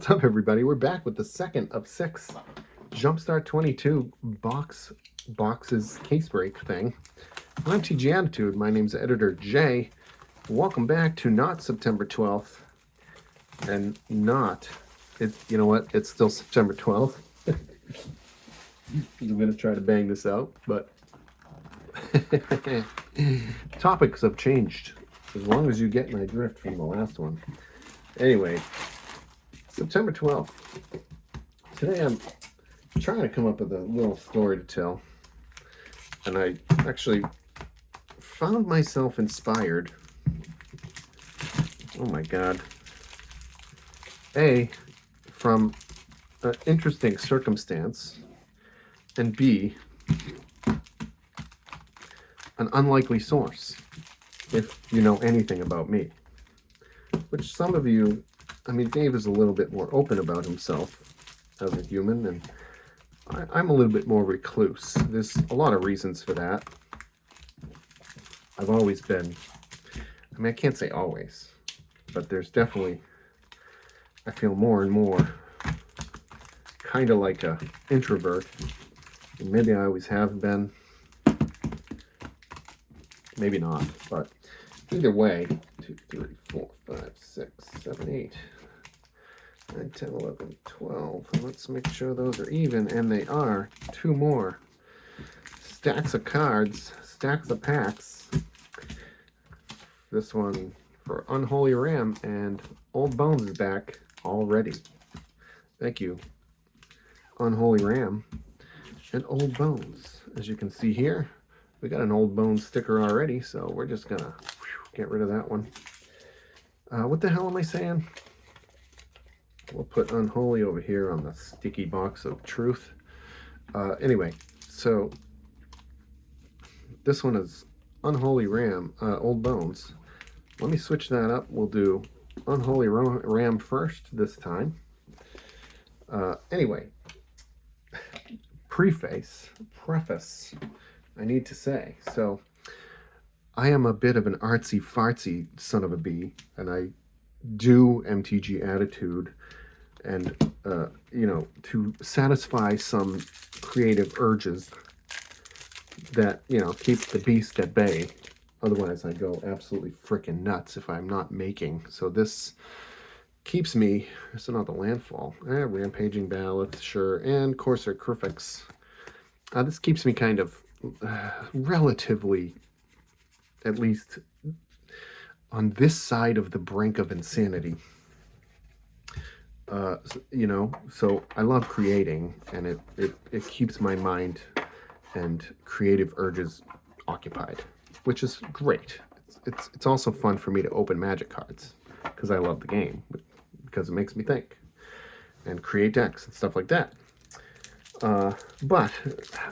What's up, everybody? We're back with the second of 6 Jumpstart 22 boxes case break thing. MTG Attitude. My name's Editor J. Welcome back to not September 12th, and not you know what? It's still September 12th. I'm gonna try to bang this out, but topics have changed. As long as you get my drift from the last one. Anyway. September 12th. Today I'm trying to come up with a little story to tell. And I actually found myself inspired. Oh my God. A, from an interesting circumstance. And B, an unlikely source. If you know anything about me. Which some of you... I mean, Dave is a little bit more open about himself as a human, and I'm a little bit more recluse. There's a lot of reasons for that. I've always been, I mean, I can't say always, but there's definitely, I feel more and more kind of like a introvert. And maybe I always have been. Maybe not, but either way, 2, 3, 4, 5, 6, 7, 8, 9, 10, 11, 12. And let's make sure those are even, and they are. 2 more. Stacks of cards, stacks of packs. This one for Unholy Ram, and Old Bones is back already. Thank you, Unholy Ram and Old Bones. As you can see here, we got an Old Bones sticker already, so we're just gonna get rid of that one. What the hell am I saying? We'll put Unholy over here on the sticky box of truth. Anyway, so this one is Unholy Ram, Old Bones. Let me switch that up. We'll do Unholy Ram first this time. Anyway, preface, I need to say. So, I am a bit of an artsy-fartsy son of a bee, and I do MTG Attitude, and, you know, to satisfy some creative urges that, you know, keep the beast at bay. Otherwise, I go absolutely freaking nuts if I'm not making. So this keeps me, it's not the landfall. Rampaging Ballot, sure, and Corsair Crufix. This keeps me kind of relatively, at least on this side of the brink of insanity. You know, so I love creating, and it keeps my mind and creative urges occupied, which is great. It's also fun for me to open Magic cards because I love the game, because it makes me think and create decks and stuff like that. But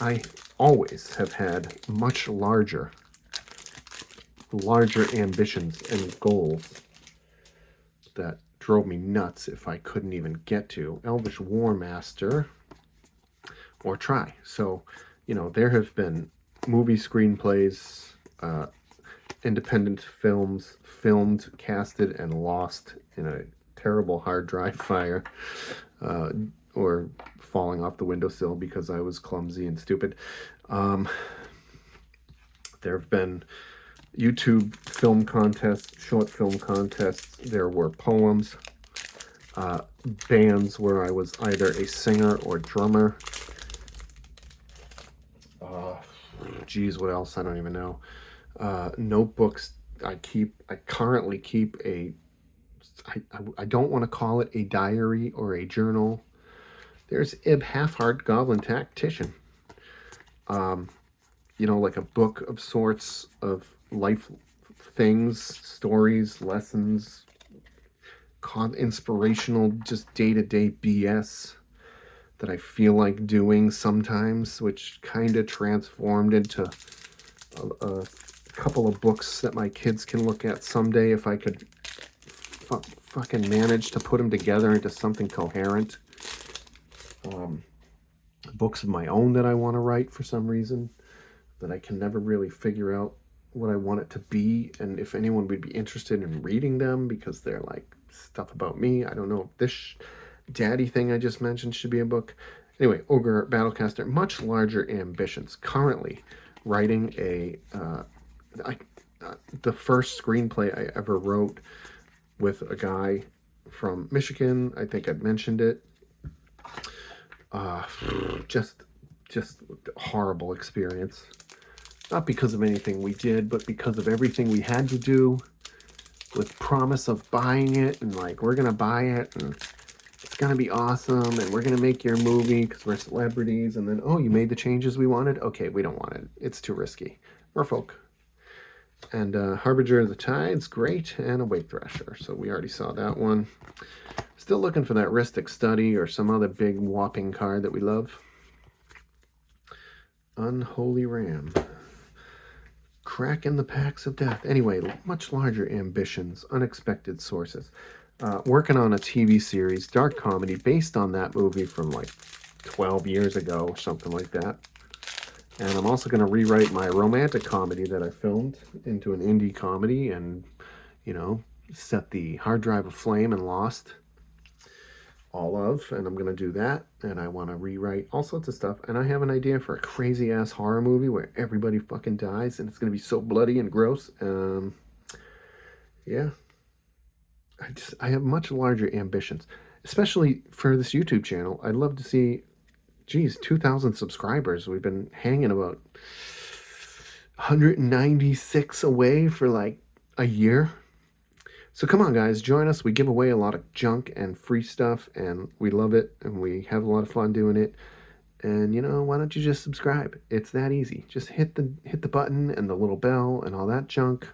I always have had much larger ambitions and goals that drove me nuts if I couldn't even get to Elvish War Master or try. So, you know, there have been movie screenplays, independent films filmed, casted, and lost in a terrible hard drive fire, or falling off the windowsill because I was clumsy and stupid. There have been YouTube film contests, short film contests. There were poems, bands where I was either a singer or drummer. Geez, what else? I don't even know. Notebooks. I currently keep a, I don't want to call it a diary or a journal. There's Ib Halfheart Goblin Tactician. You know, like a book of sorts of life things, stories, lessons, inspirational, just day-to-day BS that I feel like doing sometimes, which kind of transformed into a couple of books that my kids can look at someday if I could fucking manage to put them together into something coherent. Books of my own that I want to write for some reason, that I can never really figure out what I want it to be, and if anyone would be interested in reading them, because they're like stuff about me. I don't know if this Daddy thing I just mentioned should be a book. Anyway, Ogre Battlecaster, much larger ambitions. Currently writing the first screenplay I ever wrote with a guy from Michigan. I think I'd mentioned it. Just horrible experience. Not because of anything we did, but because of everything we had to do, with promise of buying it, and like, we're gonna buy it and it's gonna be awesome and we're gonna make your movie because we're celebrities, and then, oh, you made the changes we wanted? Okay, we don't want it. It's too risky. Merfolk. And Harbinger of the Tides, great, and a Wake Thrasher. So we already saw that one. Still looking for that Ristic Study or some other big whopping card that we love. Unholy Ram. Cracking the Packs of Death. Anyway, much larger ambitions, unexpected sources. Working on a TV series, dark comedy, based on that movie from like 12 years ago or something like that. And I'm also going to rewrite my romantic comedy that I filmed into an indie comedy and, you know, set the hard drive aflame and lost all of. And I'm going to do that. And I want to rewrite all sorts of stuff. And I have an idea for a crazy ass horror movie where everybody fucking dies and it's going to be so bloody and gross. Yeah. I have much larger ambitions, especially for this YouTube channel. I'd love to see, geez, 2,000 subscribers. We've been hanging about 196 away for like a year. So come on, guys, join us. We give away a lot of junk and free stuff, and we love it, and we have a lot of fun doing it. And, you know, why don't you just subscribe? It's that easy. Just hit the button and the little bell and all that junk,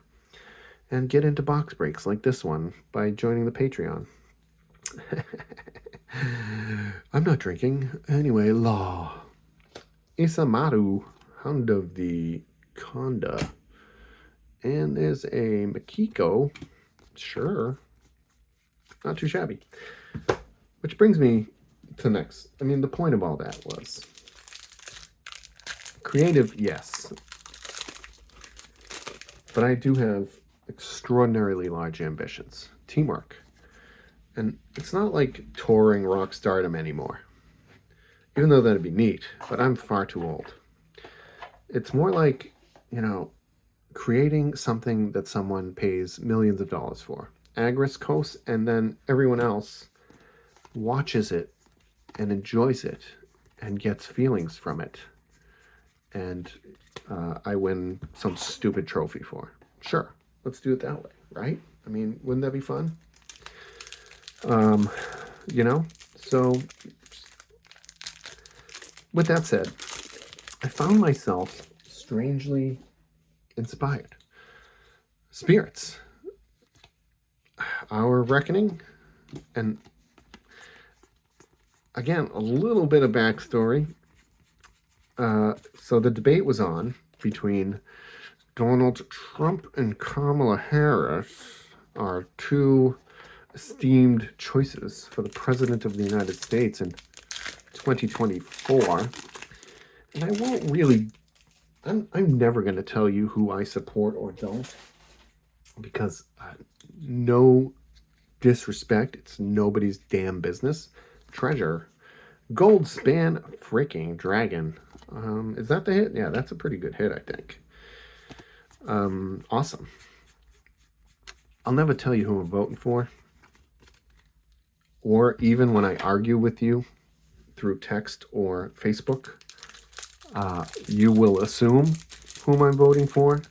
and get into box breaks like this one by joining the Patreon. I'm not drinking. Anyway, Law. Isamaru, Hound of the Conda. And there's a Makiko. Sure. Not too shabby. Which brings me to next. I mean, the point of all that was creative, yes. But I do have extraordinarily large ambitions. Teamwork. And it's not like touring rock stardom anymore. Even though that'd be neat, but I'm far too old. It's more like, you know, creating something that someone pays millions of dollars for. Agris coast, and then everyone else watches it and enjoys it and gets feelings from it. And I win some stupid trophy for it. Sure. Let's do it that way, right? I mean, wouldn't that be fun? You know, so with that said, I found myself strangely inspired. Spirits. Our Reckoning. And again, a little bit of backstory. So the debate was on between Donald Trump and Kamala Harris, are two esteemed choices for the President of the United States in 2024. And I won't really, I'm never going to tell you who I support or don't, because no disrespect, it's nobody's damn business. Treasure. Gold Span freaking Dragon. Is that the hit? Yeah, that's a pretty good hit, I think. Awesome. I'll never tell you who I'm voting for. Or even when I argue with you through text or Facebook, you will assume whom I'm voting for.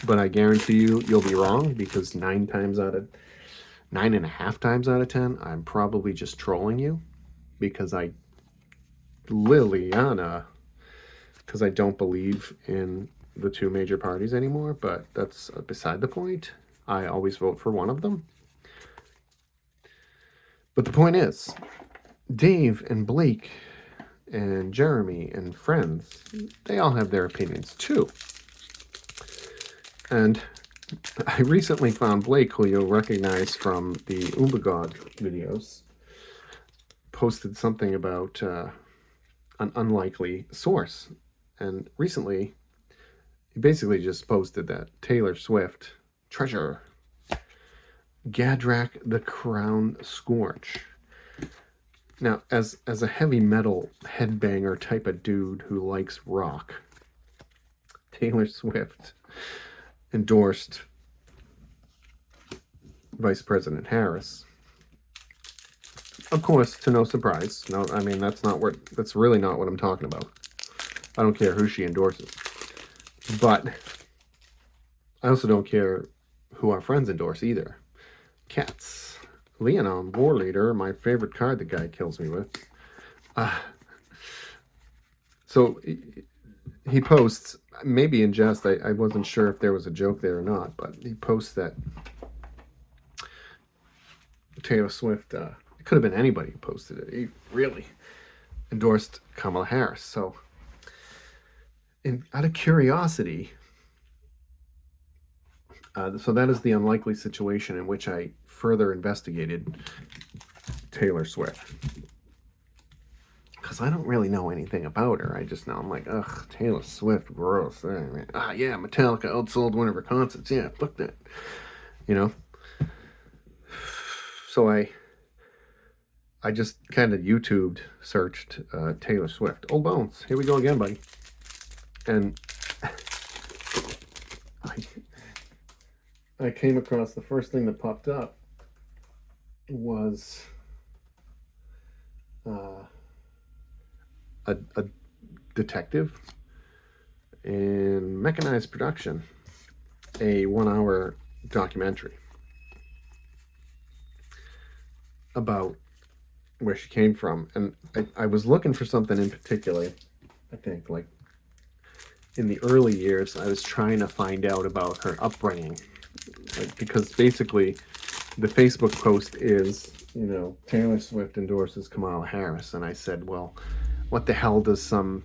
But I guarantee you, you'll be wrong, because 9.5 times out of 10, I'm probably just trolling you, because I don't believe in the two major parties anymore, but that's beside the point. I always vote for one of them. But the point is, Dave and Blake and Jeremy and friends, they all have their opinions too. And I recently found Blake, who you'll recognize from the Umbagod videos, posted something about an unlikely source. And recently, he basically just posted that Taylor Swift, Treasure, Gadrak the Crown Scourge. Now, as a heavy metal headbanger type of dude who likes rock, Taylor Swift endorsed Vice President Harris. Of course, to no surprise. No, I mean, that's really not what I'm talking about. I don't care who she endorses. But I also don't care who our friends endorse either. Cats. Leonon, War Leader, my favorite card the guy kills me with. So he posts, maybe in jest, I wasn't sure if there was a joke there or not, but he posts that Taylor Swift, it could have been anybody who posted it. He really endorsed Kamala Harris. So, out of curiosity, so that is the unlikely situation in which I further investigated Taylor Swift. Because I don't really know anything about her. I just know, I'm like, ugh, Taylor Swift, gross. Yeah, Metallica outsold one of her concerts. Yeah, fuck that. You know? So I just kind of YouTubed, searched Taylor Swift. Old Bones, here we go again, buddy. And I came across, the first thing that popped up was a detective in mechanized production, a 1-hour documentary about where she came from. And I was looking for something in particular. I think, like, in the early years, I was trying to find out about her upbringing. Like, because basically the Facebook post is, you know, Taylor Swift endorses Kamala Harris. And I said, well, what the hell does some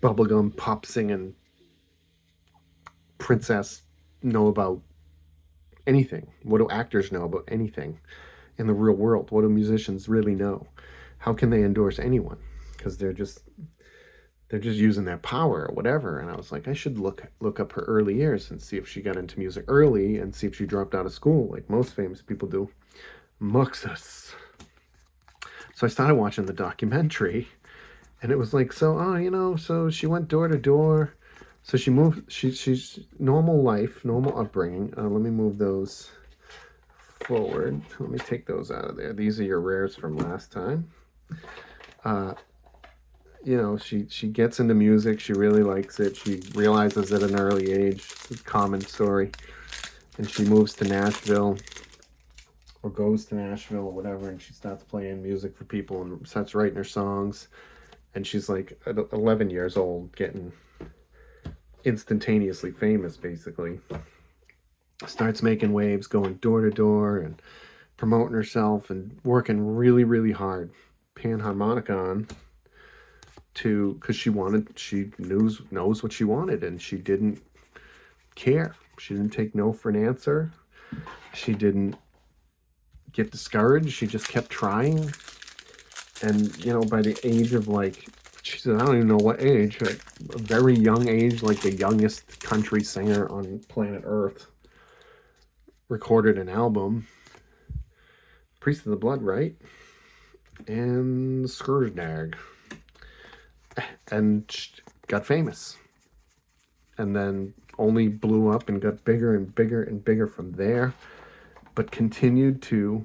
bubblegum pop singing princess know about anything? What do actors know about anything in the real world? What do musicians really know? How can they endorse anyone? Because they're just using their power or whatever. And I was like, I should look up her early years and see if she got into music early and see if she dropped out of school like most famous people do. Muxus. So I started watching the documentary, and it was like, so she went door to door. So she moved, she's normal life, normal upbringing. Let me move those forward. Let me take those out of there. These are your rares from last time. You know, she gets into music. She really likes it. She realizes at an early age, it's a common story. And she moves to Nashville, or goes to Nashville or whatever, and she starts playing music for people and starts writing her songs. And she's like 11 years old, getting instantaneously famous, basically. Starts making waves, going door to door and promoting herself and working really, really hard, paying harmonica on, because she knows what she wanted, and she didn't care. She didn't take no for an answer. She didn't get discouraged. She just kept trying. And, you know, by the age of, like, she said, I don't even know what age, like a very young age, like the youngest country singer on planet Earth, recorded an album, Priest of the Blood, right? And Scourgedag. And got famous. And then only blew up and got bigger and bigger and bigger from there. But continued to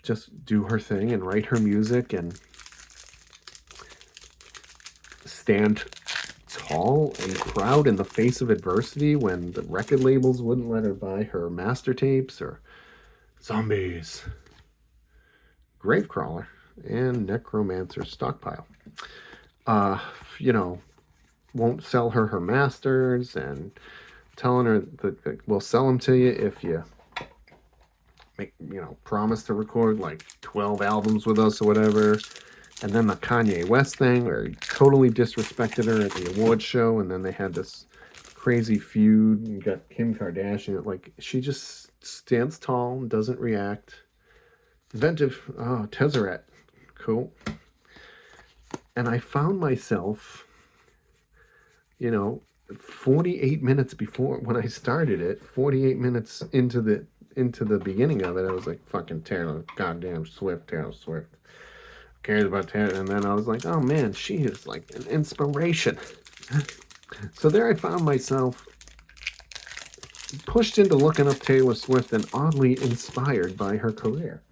just do her thing and write her music and stand tall and proud in the face of adversity when the record labels wouldn't let her buy her master tapes or Zombies, Gravecrawler, and Necromancer Stockpile. You know, won't sell her masters, and telling her that we'll sell them to you if you promise to record like 12 albums with us or whatever. And then the Kanye West thing where he totally disrespected her at the awards show, and then they had this crazy feud and got Kim Kardashian. Like, she just stands tall and doesn't react. Inventive. Oh, Tezzeret. Cool. And I found myself, 48 minutes before, when I started it, 48 minutes into into the beginning of it, I was like, fucking goddamn Taylor Swift. Who cares about Taylor? And then I was like, oh man, she is like an inspiration. So there I found myself pushed into looking up Taylor Swift and oddly inspired by her career.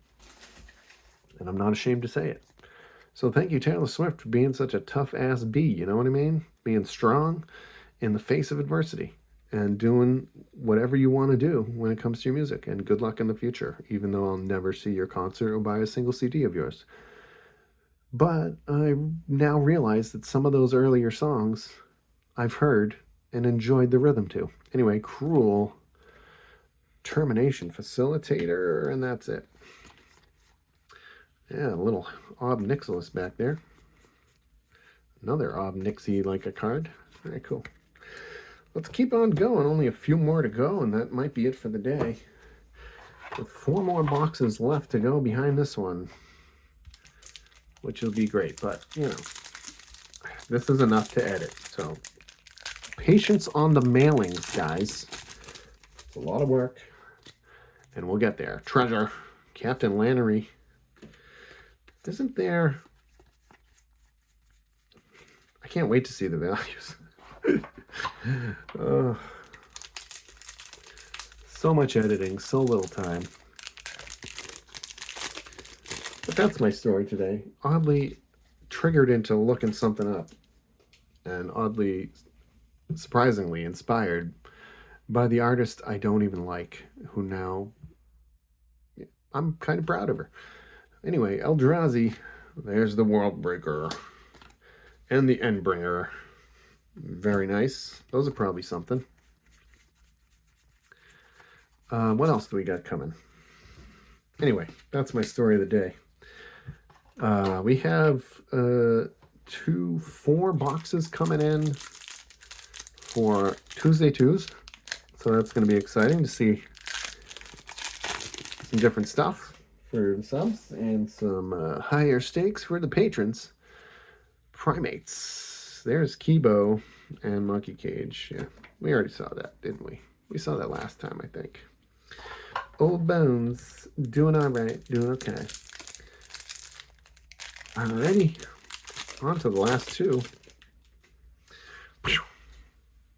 And I'm not ashamed to say it. So thank you, Taylor Swift, for being such a tough-ass bee, you know what I mean? Being strong in the face of adversity and doing whatever you want to do when it comes to your music. And good luck in the future, even though I'll never see your concert or buy a single CD of yours. But I now realize that some of those earlier songs I've heard and enjoyed the rhythm to. Anyway, Cruel Termination Facilitator, and that's it. Yeah, a little Ob Nixilis back there. Another Ob Nixie like a card. Very cool. Let's keep on going. Only a few more to go, and that might be it for the day. With 4 more boxes left to go behind this one, which will be great. But, you know, this is enough to edit. So, patience on the mailings, guys. It's a lot of work, and we'll get there. Treasure. Captain Lannery. Isn't there... I can't wait to see the values. So much editing, so little time. But that's my story today. Oddly triggered into looking something up. And oddly, surprisingly inspired by the artist I don't even like, who now... I'm kind of proud of her. Anyway, Eldrazi, there's the World Breaker and the Endbringer. Very nice. Those are probably something. What else do we got coming? Anyway, that's my story of the day. We have 4 boxes coming in for Tuesday Twos. So that's going to be exciting to see some different stuff for the subs and some higher stakes for the patrons. Primates. There's Kibo and Monkey Cage. Yeah, we already saw that, didn't we? We saw that last time, I think. Old Bones, doing all right, doing okay. Alrighty, on to the last 2.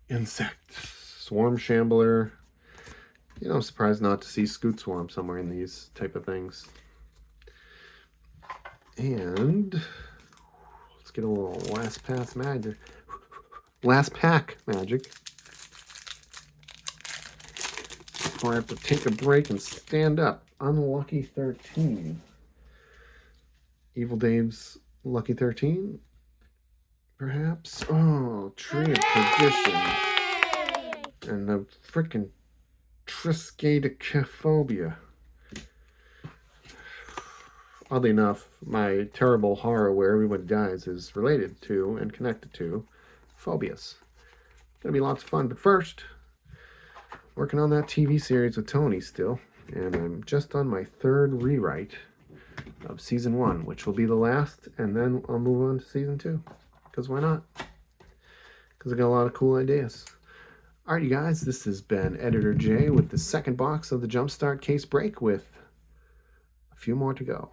Insect, Swarm Shambler. You know, I'm surprised not to see Scoot Swarm somewhere in these type of things. And let's get a little last pack magic. Before I have to take a break and stand up. Unlucky 13. Evil Dave's Lucky 13? Perhaps? Oh, Tree of Perdition. And the frickin' Triskaidekaphobia. Oddly enough, my terrible horror where everyone dies is related to and connected to phobias. Gonna be lots of fun, but first, working on that TV series with Tony still, and I'm just on my 3rd rewrite of Season 1, which will be the last, and then I'll move on to Season 2. Because why not? Because I got a lot of cool ideas. Alright, you guys, this has been Editor J with the 2nd box of the Jumpstart case break with a few more to go.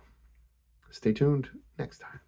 Stay tuned next time.